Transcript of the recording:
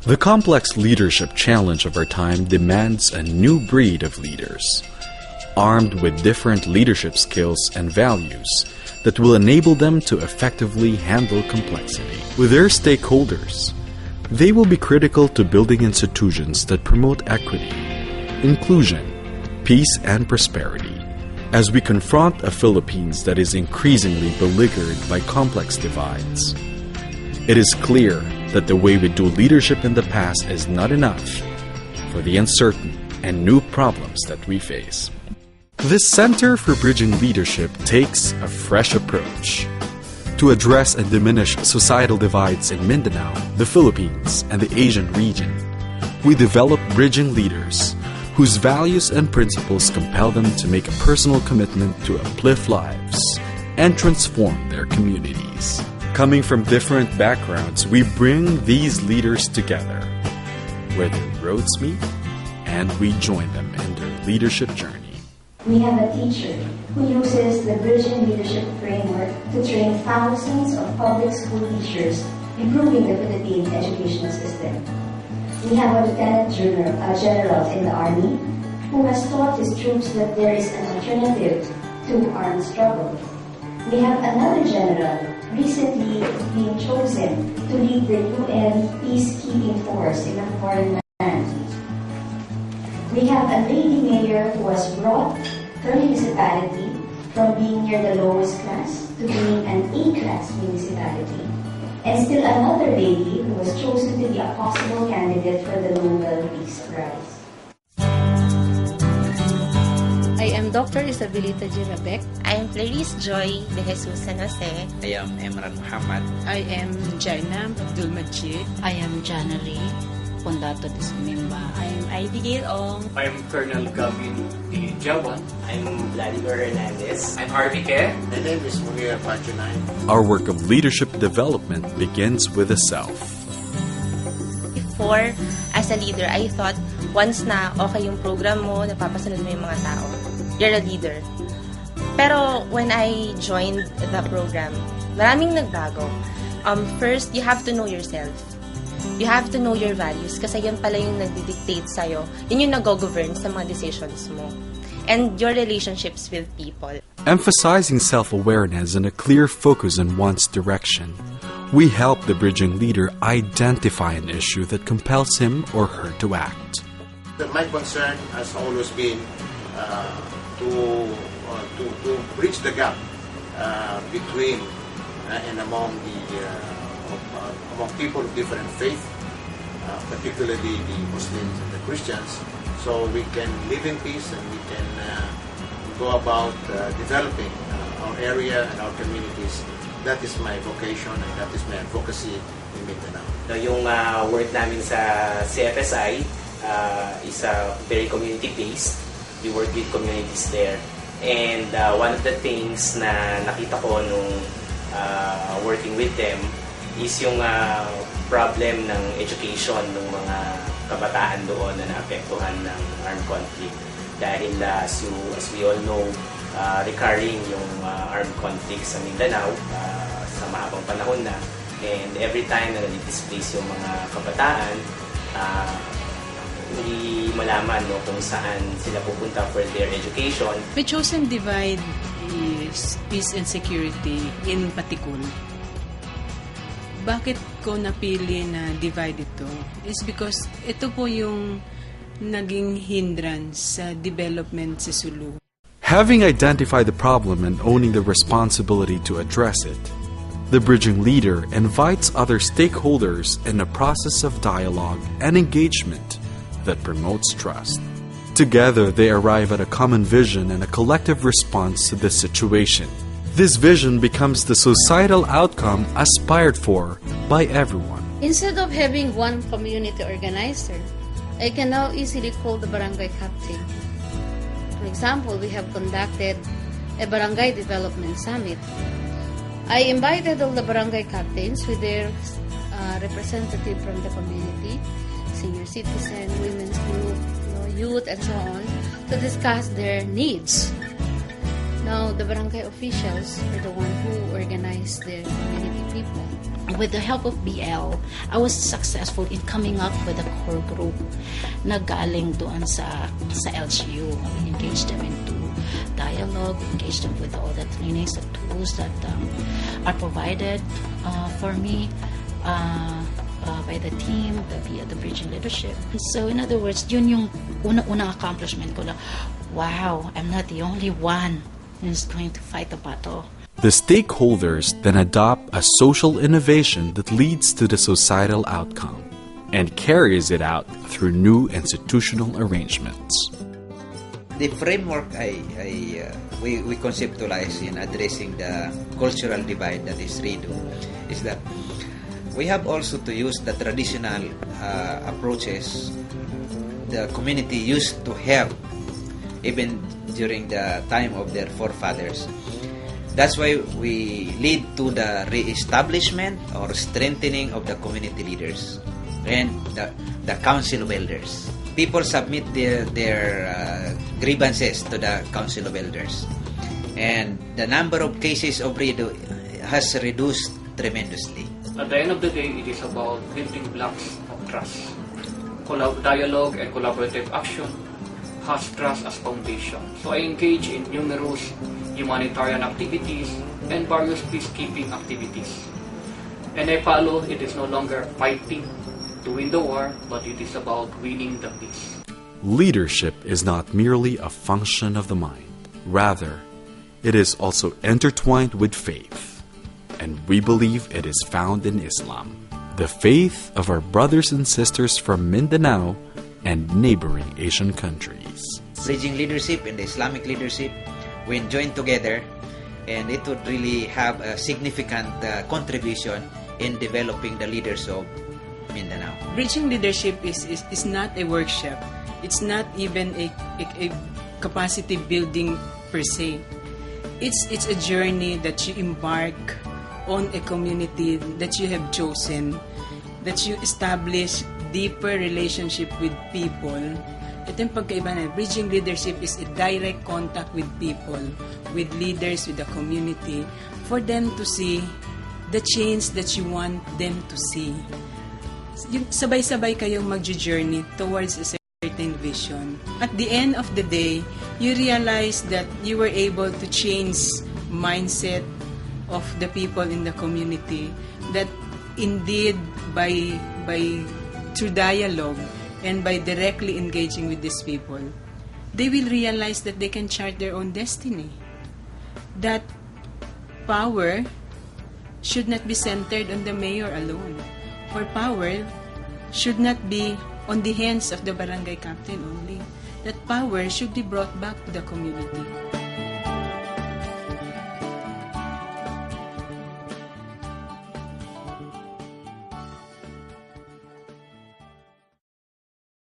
The complex leadership challenge of our time demands a new breed of leaders, armed with different leadership skills and values that will enable them to effectively handle complexity. With their stakeholders, they will be critical to building institutions that promote equity, inclusion, peace, and prosperity. As we confront a Philippines that is increasingly beleaguered by complex divides, it is clear that the way we do leadership in the past is not enough for the uncertain and new problems that we face. This Center for Bridging Leadership takes a fresh approach to address and diminish societal divides in Mindanao, the Philippines, and the Asian region. We develop bridging leaders whose values and principles compel them to make a personal commitment to uplift lives and transform their communities. Coming from different backgrounds, we bring these leaders together, where their roads meet, and we join them in their leadership journey. We have a teacher who uses the Bridging Leadership Framework to train thousands of public school teachers, improving the Philippine educational system. We have a lieutenant general in the army who has taught his troops that there is an alternative to armed struggle. We have another general recently being chosen to lead the UN peacekeeping force in a foreign land. We have a lady mayor who has brought her municipality from being near the lowest class to being an A-class municipality. And still another lady who was chosen to be a possible candidate for the Nobel Peace Prize. I am Dr. Isabelita Girabek. I am Clarice Joy de Jesus San Jose. I am Emran Muhammad. I am Jainam Abdul Majid. I am Janary Pondato de Sumimba. I am Abigail Ong. I am Colonel Gavin D. Jawan. I'm Vladimir Hernandez. I'm RBK. My name is Munir Panchunay. Our work of leadership development begins with the self. Before, as a leader, I thought once na okay yung program mo, napapasunod mo yung mga tao, you're a leader. Pero when I joined the program, maraming nagbago. First, you have to know yourself. You have to know your values kasi yan pala yung nagdidictate sa'yo. Yun yung nag-govern sa mga decisions mo. And your relationships with people. Emphasizing self-awareness and a clear focus on one's direction, we help the bridging leader identify an issue that compels him or her to act. My concern has always been to bridge the gap between and among people of different faith, particularly the Muslims and the Christians, so we can live in peace and we can go about developing our area and our communities. That is my vocation and that is my advocacy in Mindanao. Yung work namin sa CFSI is very community-based. We work with communities there. And one of the things na nakita ko nung working with them is yung problem ng education ng mga kabataan doon na naapektuhan ng armed conflict. Dahil as we all know, recurring yung armed conflict sa Mindanao sa mahabang panahon na. And every time na nadi-displace yung mga kabataan, hindi malaman kung saan sila pupunta for their education. My chosen divide is peace and security in Patikul. Bakit ko napili na divide ito? Is because ito po yung naging hindrance sa development sa Sulu. Having identified the problem and owning the responsibility to address it, the bridging leader invites other stakeholders in a process of dialogue and engagement that promotes trust. Together, they arrive at a common vision and a collective response to the situation. This vision becomes the societal outcome aspired for by everyone. Instead of having one community organizer, I can now easily call the barangay captain. For example, we have conducted a barangay development summit. I invited all the barangay captains with their representative from the community, senior citizen, women's group, youth, and so on, to discuss their needs. Now, the barangay officials are the one who organize the community people. With the help of BL, I was successful in coming up with a core group na galing doon sa LGU. We engaged them into dialogue, we engaged them with all the trainings, the tools that are provided for me by the team, the bridging leadership. So in other words, yun yung unang accomplishment ko na, wow, I'm not the only one who's going to fight the battle. The stakeholders then adopt a social innovation that leads to the societal outcome and carries it out through new institutional arrangements. The framework we conceptualize in addressing the cultural divide that is redo is that we have also to use the traditional approaches the community used to have even during the time of their forefathers. That's why we lead to the re-establishment or strengthening of the community leaders and the council of elders. People submit their grievances to the council of elders, and the number of cases of redo has reduced tremendously. At the end of the day, it is about building blocks of trust. Dialogue and collaborative action has trust as foundation. So I engage in numerous humanitarian activities and various peacekeeping activities. And I follow it is no longer fighting to win the war, but it is about winning the peace. Leadership is not merely a function of the mind. Rather, it is also intertwined with faith. And we believe it is found in Islam, the faith of our brothers and sisters from Mindanao and neighboring Asian countries. Bridging leadership and the Islamic leadership, when joined together, and it would really have a significant contribution in developing the leaders of Mindanao. Bridging leadership is not a workshop. It's not even a capacity building per se. It's a journey that you embark on a community that you have chosen, that you establish deeper relationship with people. Ito yung pagkaiba na bridging leadership is a direct contact with people, with leaders, with the community, for them to see the change that you want them to see. Yung sabay-sabay kayong mag-journey towards a certain vision. At the end of the day, you realize that you were able to change mindset of the people in the community, that indeed by through dialogue and by directly engaging with these people, they will realize that they can chart their own destiny. That power should not be centered on the mayor alone. For power should not be on the hands of the barangay captain only. That power should be brought back to the community.